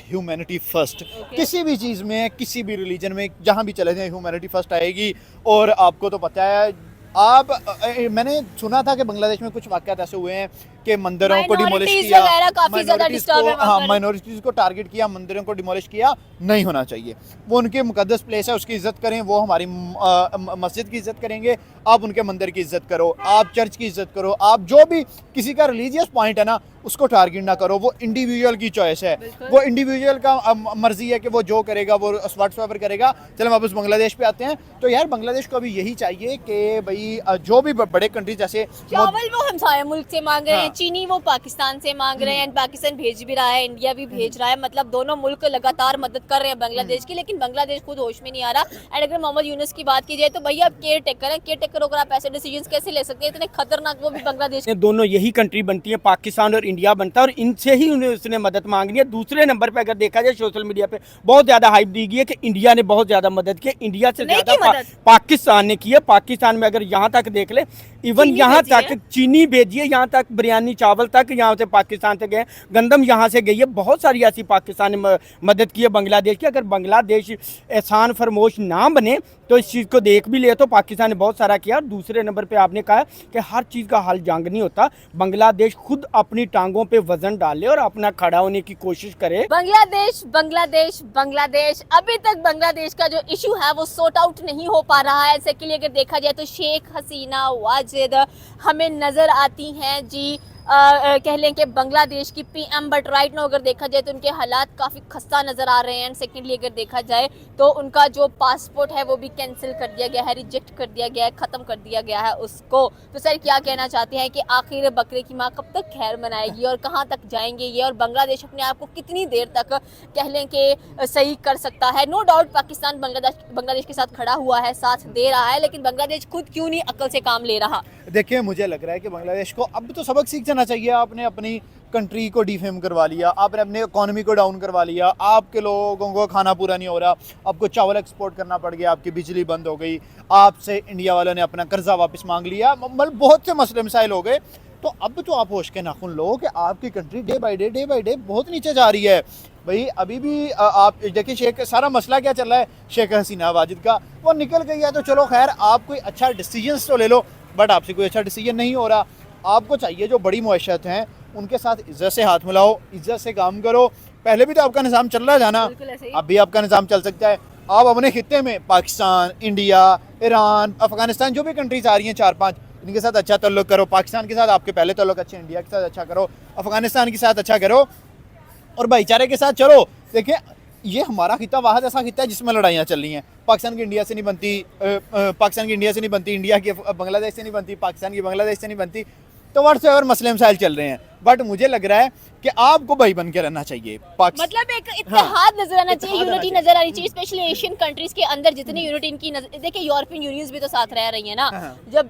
Humanity first. किसी भी चीज़ में, किसी भी रिलीजन में, जहाँ भी चले जाएं ह्यूमैनिटी फर्स्ट आएगी। और आपको तो पता है, आप मैंने सुना था कि बांग्लादेश में कुछ वाक़यात ऐसे हुए हैं कि मंदिरों को डिमोलिश किया, माइनॉरिटीज़ को, माइनॉरिटीज़ को टारगेट किया, मंदिरों को डिमोलिश किया। नहीं होना चाहिए। वो उनके मुकद्दस प्लेस है, उसकी इज़्ज़त करें। वो हमारी मस्जिद की इज़्ज़त करेंगे, आप उनके मंदिर की इज़्ज़त करो, आप चर्च की इज़्ज़त करो। आप जो भी किसी का रिलीजियस पॉइंट है ना, उसको टारगेट ना करो। वो इंडिविजुअल की चॉइस है, वो इंडिविजुअल का मर्जी है कि वो जो करेगा वो व्हाट्सएवर करेगा। चलो वापस बांग्लादेश पे आते हैं। तो यार बांग्लादेश को अभी यही चाहिए कि भाई जो भी बड़े कंट्री जैसे चावल वो हमसाया मुल्क से मांग रहे हैं, चीनी वो पाकिस्तान से मांग रहे हैं, पाकिस्तान भेज भी रहा है, इंडिया भी भेज रहा है। मतलब दोनों मुल्क लगातार मदद कर रहे हैं बांग्लादेश की, लेकिन बांग्लादेश खुद होश में नहीं आ रहा। एंड अगर मोहम्मद यूनुस की बात की जाए तो भैया आप केयर टेकर हैं, केयर टेकर होकर आप ऐसे डिसीजंस कैसे ले सकते हैं? इतने खतरनाक वो भी बांग्लादेश। दोनों यही कंट्री बनती है, पाकिस्तान और इंडिया बनता है, और इनसे ही उन्हें उसने मदद मांगनी है। दूसरे नंबर पे अगर देखा जाए सोशल मीडिया पे बहुत ज्यादा हाइप दी गई है कि इंडिया ने बहुत ज्यादा मदद की, इंडिया से ज्यादा पाकिस्तान ने की है। पाकिस्तान में अगर यहाँ तक देख ले, इवन यहाँ तक चीनी भेजी है, यहाँ तक बिरयानी चावल तक यहाँ से पाकिस्तान से गए, गंदम यहाँ से गई है। बहुत सारी ऐसी पाकिस्तान ने मदद की है बांग्लादेश की। अगर बांग्लादेश एहसान फरमोश ना बने तो इस चीज़ को देख भी ले तो पाकिस्तान ने बहुत सारा किया। और दूसरे नंबर पे आपने कहा कि हर चीज़ का हल जंग नहीं होता। बांग्लादेश खुद अपनी टांगों पे वजन डाले और अपना खड़ा होने की कोशिश करे। बांग्लादेश बांग्लादेश बांग्लादेश, अभी तक बांग्लादेश का जो इशू है वो सॉर्ट आउट नहीं हो पा रहा है। ऐसे के लिए अगर देखा जाए तो शेख हसीना वाजिद हमें नजर आती हैं जी, कह लें कि बांग्लादेश की पीएम, बट राइट नो अगर देखा जाए तो उनके हालात काफ़ी खस्ता नज़र आ रहे हैं। एंड सेकेंडली अगर देखा जाए तो उनका जो पासपोर्ट है वो भी कैंसिल कर दिया गया है, रिजेक्ट कर दिया गया है, ख़त्म कर दिया गया है उसको। तो सर क्या कहना चाहते हैं कि आखिर बकरे की माँ कब तक खैर मनाएगी और कहाँ तक जाएंगे ये, और बांग्लादेश अपने आप को कितनी देर तक कह लें कि सही कर सकता है? नो डाउट पाकिस्तान बांग्लादेश के साथ खड़ा हुआ है, साथ दे रहा है, लेकिन बांग्लादेश खुद क्यों नहीं अकल से काम ले रहा? देखिए, मुझे लग रहा है कि बांग्लादेश को अब तो सबक सीख जाना चाहिए। आपने अपनी कंट्री को डिफेम करवा लिया, आपने अपने इकोनॉमी को डाउन करवा लिया, आपके लोगों को खाना पूरा नहीं हो रहा, आपको चावल एक्सपोर्ट करना पड़ गया, आपकी बिजली बंद हो गई, आपसे इंडिया वालों ने अपना कर्जा वापस मांग लिया, मतलब बहुत से मसले मसाइल हो गए। तो अब तो आप होश के नाखुन लो कि आपकी कंट्री डे बाई डे बहुत नीचे जा रही है। भाई अभी भी आप देखिए, शेख सारा मसला क्या चल रहा है, शेख हसीना वाजिद का, वो निकल गई है तो चलो खैर, आप कोई अच्छा डिसीजन तो ले लो, बट आपसे कोई अच्छा डिसीजन नहीं हो रहा। आपको चाहिए जो बड़ी मुआशरत हैं उनके साथ इज्जत से हाथ मिलाओ, इज्जत से काम करो। पहले भी तो आपका निज़ाम चल रहा था ना, अब भी आपका निज़ाम चल सकता है। आप अपने खित्ते में पाकिस्तान, इंडिया, ईरान, अफगानिस्तान, जो भी कंट्रीज आ रही हैं 4-5, इनके साथ अच्छा तल्लुक करो। पाकिस्तान के साथ आपके पहले तल्लुक अच्छे, इंडिया के साथ अच्छा करो, अफगानिस्तान के साथ अच्छा करो और भाईचारे के साथ चलो। देखिए, ये हमारा खिता वाहद ऐसा खिता है जिसमें लड़ाइयाँ चल रही हैं। पाकिस्तान की इंडिया से नहीं बनती, पाकिस्तान की इंडिया से नहीं बनती, इंडिया की बांग्लादेश से नहीं बनती, पाकिस्तान की बांग्लादेश से नहीं बनती। तो व्हाट्सएवर मसले मसाइल चल रहे हैं, बट मुझे लग रहा है कि आपको भाई बन के रहना चाहिए। मतलब एक इत्तेहाद नजर आना चाहिए, यूनिटी नजर आनी चाहिए, स्पेशली एशियन कंट्रीज के अंदर जितनी यूनिटी इनकी देखिए, यूरोपियन यूनियंस भी तो साथ रह रही है ना। जब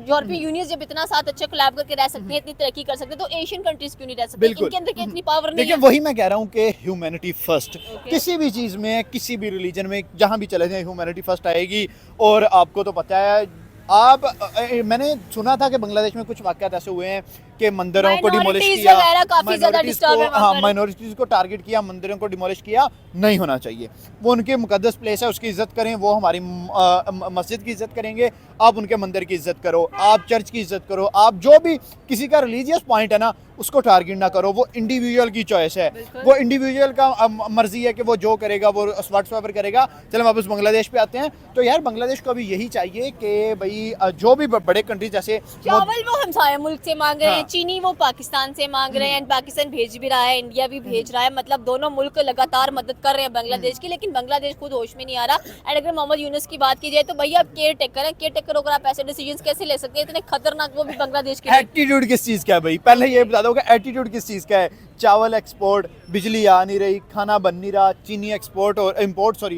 यूरोपियन यूनियंस जब इतना साथ अच्छे कोलैब करके रह सकते हैं, इतनी तरक्की कर सकते हैं, तो एशियन कंट्रीज क्यों नहीं रह सकते? इनके अंदर की इतनी पावर नहीं है। वही मैं कह रहा हूँ कि ह्यूमैनिटी फर्स्ट। किसी भी चीज़ में, किसी भी रिलीजन में, जहाँ भी चले जाएं ह्यूमैनिटी फर्स्ट आएगी। और आपको तो पता है, मैंने सुना था कि बांग्लादेश में कुछ वाक़यात ऐसे हुए हैं कि मंदिरों को डिमोलिश किया, माइनॉरिटीज़ को टारगेट किया, मंदिरों को डिमोलिश किया। नहीं होना चाहिए। वो उनके मुकद्दस प्लेस है, उसकी इज़्ज़त करें। वो हमारी मस्जिद की इज़्ज़त करेंगे, आप उनके मंदिर की इज़्ज़त करो, आप चर्च की इज़्ज़त करो। आप जो भी किसी का रिलीजियस पॉइंट है ना, उसको टारगेट ना करो। वो इंडिविजुअल की चॉइस है, वो इंडिविजुअल का मर्जी है कि वो जो करेगा वो व्हाट्सएवर करेगा। चलो वापस बांग्लादेश पे आते हैं। तो यार बांग्लादेश को अभी यही चाहिए कि भाई जो भी बड़े कंट्री जैसे चावल वो हमसाया मुल्क से मांग रहे हैं, चीनी वो पाकिस्तान से मांग रहे हैं, पाकिस्तान भेज भी रहा है, इंडिया भी भेज रहा है। मतलब दोनों मुल्क लगातार मदद कर रहे हैं बांग्लादेश की, लेकिन बांग्लादेश खुद होश में नहीं आ रहा। एंड अगर मोहम्मद यूनुस की बात की जाए तो भैया आप केयर टेकर हैं, केयर टेकर होकर आप ऐसे डिसीजंस कैसे ले सकते हैं? इतने खतरनाक वो भी बांग्लादेश के। एटीट्यूड किस चीज़ का है भाई? पहले ये बता दो कि एटीट्यूड किस चीज़ का है। चावल एक्सपोर्ट, बिजली आ नहीं रही, खाना बन नहीं रहा, चीनी एक्सपोर्ट और इम्पोर्ट हो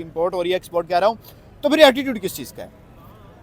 रही है, एक्सपोर्ट कह रहा हूँ। तो फिर एटीट्यूड किस चीज़ का है?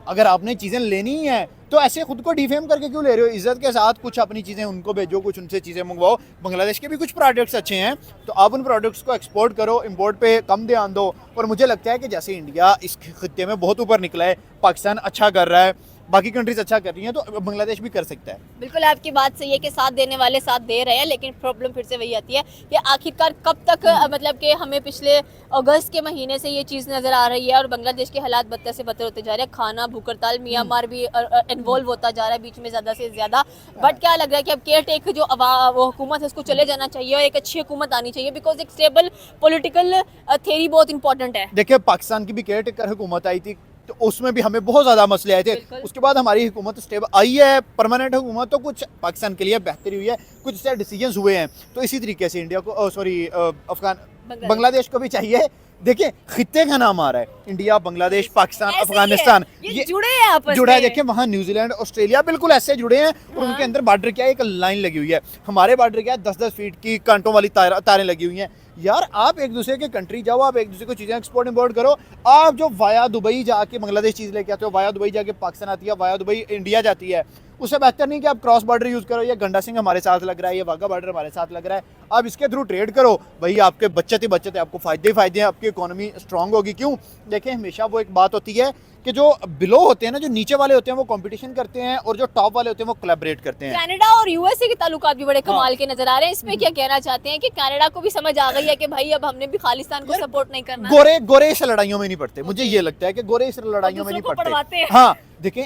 अगर आपने चीज़ें लेनी ही हैं तो ऐसे खुद को डिफेम करके क्यों ले रहे हो? इज्जत के साथ कुछ अपनी चीज़ें उनको भेजो, कुछ उनसे चीज़ें मंगवाओ। बांग्लादेश के भी कुछ प्रोडक्ट्स अच्छे हैं, तो आप उन प्रोडक्ट्स को एक्सपोर्ट करो, इंपोर्ट पे कम ध्यान दो। और मुझे लगता है कि जैसे इंडिया इस खित्ते में बहुत ऊपर निकला है, पाकिस्तान अच्छा कर रहा है, बाकी कंट्रीज अच्छा कर रही हैं तो बांग्लादेश भी कर सकता है। बिल्कुल आपकी बात सही है कि साथ देने वाले साथ दे रहे हैं, लेकिन प्रॉब्लम फिर से वही आती है कि आखिरकार कब तक मतलब कि हमें पिछले अगस्त के महीने से ये चीज़ नज़र आ रही है और बांग्लादेश के हालात बदतर से बदतर होते जा रहे हैं। खाना, भूख हड़ताल, म्यांमार भी इन्वॉल्व होता जा रहा है बीच में ज़्यादा से ज़्यादा। बट क्या लग रहा है कि अब केयर टेक जो वो हुकूमत है उसको चले जाना चाहिए और एक अच्छी हुकूमत आनी चाहिए, बिकॉज एक स्टेबल पॉलिटिकल थेरी बहुत इंपॉर्टेंट है। देखिए पाकिस्तान की भी केयर टेकर हुकूमत आई थी तो उसमें भी हमें बहुत ज़्यादा मसले आए थे। बिल्कुल। उसके बाद हमारी हुकूमत स्टेबल आई है, परमानेंट हुकूमत, तो कुछ पाकिस्तान के लिए बेहतरी हुई है, कुछ इससे डिसीजंस हुए हैं। तो इसी तरीके से इंडिया को बांग्लादेश को भी चाहिए। देखिए खित्ते का नाम आ रहा है, इंडिया, बांग्लादेश, पाकिस्तान, ऐसे ही है, अफगानिस्तान, ये जुड़े हैं आपस जुड़ा है। में। देखिए वहाँ न्यूजीलैंड, ऑस्ट्रेलिया बिल्कुल ऐसे जुड़े हैं और उनके अंदर बॉर्डर क्या है, एक लाइन लगी हुई है। हमारे बॉर्डर क्या है, 10-10 फीट की कांटों वाली तारें लगी हुई हैं। यार आप एक दूसरे के कंट्री जाओ, आप एक दूसरे को चीज़ें एक्सपोर्ट इंपोर्ट करो। आप जो वाया दुबई जाके बांग्लादेश चीज़ लेके आते हो, वाया दुबई जाके पाकिस्तान आती है, वाया दुबई इंडिया जाती है, उससे बेहतर नहीं कि आप क्रॉस बॉर्डर यूज़ करो। ये गंडा सिंह हमारे साथ लग रहा है, ये वाघा बॉर्डर हमारे साथ लग रहा है, आप इसके थ्रू ट्रेड करो भाई, आपके बचत ही बचत है, आपको फ़ायदे ही फ़ायदे हैं, आपकी इकोनॉमी स्ट्रांग होगी। क्यों? देखें हमेशा वो एक बात होती है कि जो बिलो होते हैं ना, जो नीचे वाले होते हैं वो कंपटीशन करते हैं और जो टॉप वाले होते हैं वो कोलैबोरेट करते हैं। कनाडा और यूएसए के ताल्लुकात भी बड़े कमाल के नजर आ रहे हैं। इसमें क्या कहना चाहते हैं कि कनाडा को भी समझ आ गई है कि भाई अब हमने भी खालिस्तान को सपोर्ट नहीं करना। गोरे इस लड़ाइयों में नहीं पड़ते, मुझे ये लगता है कि गोरे इस लड़ाइयों में नहीं दूसरों को पढ़वाते पड़ते। हैं। हाँ देखें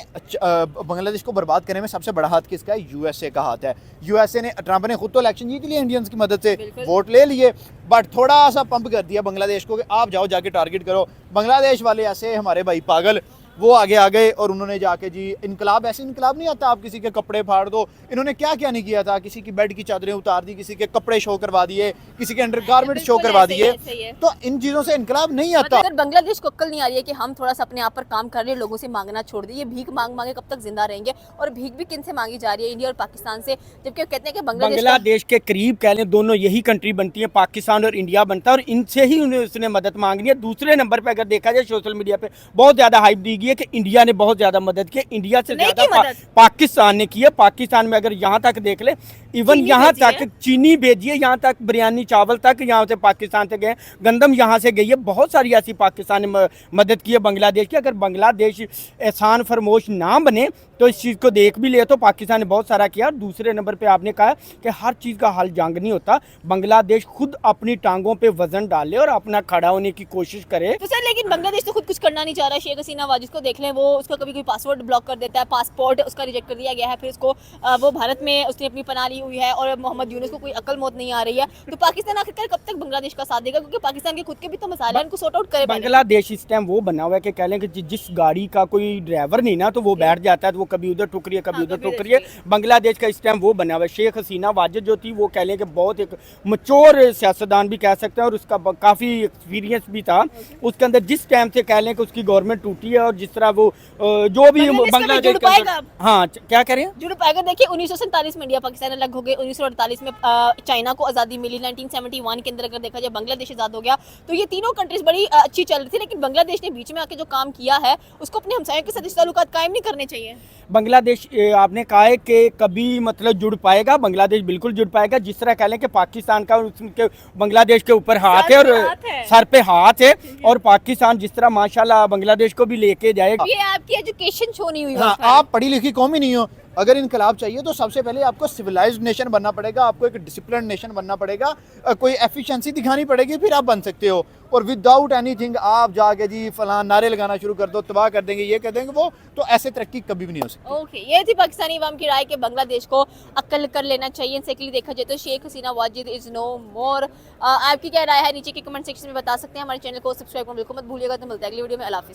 बांग्लादेश को बर्बाद करने में सबसे बड़ा हाथ किसका है? यूएसए का हाथ है। यूएसए ने, ट्रंप ने खुद तो इलेक्शन जीत लिए इंडियंस की मदद से, बिल्कुल। वोट ले लिए, बट थोड़ा सा पंप कर दिया बांग्लादेश को कि आप जाओ जाके टारगेट करो। बांग्लादेश वाले ऐसे हमारे भाई पागल, वो आगे आ गए और उन्होंने जाके जी इनकलाब, ऐसे इनकलाब नहीं आता आप किसी के कपड़े फाड़ दो। इन्होंने क्या क्या नहीं किया था, किसी की बेड की चादरें उतार दी, किसी के कपड़े शो करवा दिए, किसी के अंडरगारमेंट शो बिल्कुल करवा ऐसे ही दिए। है, ऐसे ही है। तो इन चीज़ों से इनकलाब नहीं आता। मतलब अगर बांग्लादेश को अक्ल नहीं आ रही है कि हम थोड़ा सा अपने आप पर काम कर रहे हैं, लोगों से मांगना छोड़ दिए, ये भीख मांग मांगे कब तक जिंदा रहेंगे? और भीख भी किन से मांगी जा रही है? इंडिया और पाकिस्तान से। जबकि कहते हैं कि बांग्लादेश के करीब कह लें दोनों यही कंट्री बनती है, पाकिस्तान और इंडिया बनता है, और इनसे ही उसने मदद मांगनी है। दूसरे नंबर पे अगर देखा जाए सोशल मीडिया पे बहुत ज्यादा हाइप दी गई है कि इंडिया ने बहुत ज्यादा मदद की, इंडिया से नहीं ज्यादा की मदद। पाकिस्तान ने की है। पाकिस्तान में अगर यहाँ तक देख ले, इवन चीनी यहाँ भेजी है। तक चीनी भेजी है, यहाँ तक बिरयानी चावल तक यहाँ से पाकिस्तान से गए, गंदम यहाँ से गई है। बहुत सारी ऐसी पाकिस्तान ने मदद की है बांग्लादेश की। अगर बांग्लादेश एहसान फरमोश ना बने तो इस चीज़ को देख भी ले तो पाकिस्तान ने बहुत सारा किया। दूसरे नंबर पे आपने कहा कि हर चीज़ का हल जंग नहीं होता, बांग्लादेश खुद अपनी टांगों पे वजन डाले और अपना खड़ा होने की कोशिश करे। तो सर लेकिन बांग्लादेश तो खुद कुछ करना नहीं चाह रहा। शेख हसीना वाजिद को देख लें, वो उसका कभी कोई पासवर्ड ब्लॉक कर देता है, पासपोर्ट उसका रिजेक्ट कर दिया गया है, फिर उसको वो भारत में उसने अपनी पनाह ली हुई है और मोहम्मद यूनुस को कोई अकल मौत नहीं आ रही है। तो पाकिस्तान आखिरकार कब तक बांग्लादेश का साथ देगा? क्योंकि पाकिस्तान के खुद के भी तो मसाले हैं, उनको सॉर्ट आउट करे। बांग्लादेश इस टाइम वो बना हुआ है कि कह लें कि जिस गाड़ी का कोई ड्राइवर नहीं ना तो वो बैठ जाता है, तो वो कभी उधर ठुक रही है, कभी उधर ठुक रही है। बांग्लादेश का इस टाइम वो बना हुआ है। शेख हसीना वाजिद जो थी वो कह लें कि बहुत एक मच्योर सियासतदान भी कह सकते हैं और उसका काफ़ी एक्सपीरियंस भी था। उसके अंदर जिस टाइम से कह लें कि उसकी गवर्नमेंट टूटी है और जिस तरह वो जो भी बांग्लादेश के अंदर, हाँ क्या कह रहे हैं, जुड़ पाएगा। देखिए 1947 में इंडिया पाकिस्तान अलग हो गए, 1948 में चाइना को आज़ादी मिली, 1971 के अंदर अगर देखा जाए बांग्लादेश आज़ाद हो गया। तो ये तीनों कंट्रीज बड़ी अच्छी चल रही थी, लेकिन बांग्लादेश ने बीच में आके जो काम किया है उसको अपने हमसायों के साथ इस ताल्लुकात कायम नहीं करने चाहिए। बांग्लादेश आपने कहा है कि कभी मतलब जुड़ पाएगा, बांग्लादेश बिल्कुल जुड़ पाएगा। जिस तरह कह लें कि पाकिस्तान का उसके बांग्लादेश के ऊपर हाथ है और सर पे हाथ है, और पाकिस्तान जिस तरह माशाल्लाह बांग्लादेश को भी लेके जाएगा। ये आपकी एजुकेशन शो नहीं हुई। हाँ, आप पढ़ी लिखी कौम ही नहीं हो। अगर इनकलाब चाहिए तो सबसे पहले आपको सिविलाइज्ड नेशन बनना पड़ेगा, आपको एक डिसिप्लिन नेशन बनना पड़ेगा, कोई एफिशिएंसी दिखानी पड़ेगी, फिर आप बन सकते हो। और विदाउट एनीथिंग आप जाके जी फलां नारे लगाना शुरू कर दो, तबाह कर देंगे, ये कर देंगे वो, तो ऐसे तरक्की कभी भी नहीं हो सकती। ओके, ये थी पाकिस्तानी अवाम की राय कि बांग्लादेश को अक्ल कर लेना चाहिए। सेकंडली देखा जाए तो शेख हसीना वाजिद इज नो मोर। आपकी क्या राय है नीचे के कमेंट सेक्शन में बता सकते हैं। हमारे चैनल को सब्सक्राइब करना बिल्कुल मत भूलिएगा। तो मिलते हैं अगली वीडियो में। अल्लाह हाफिज़।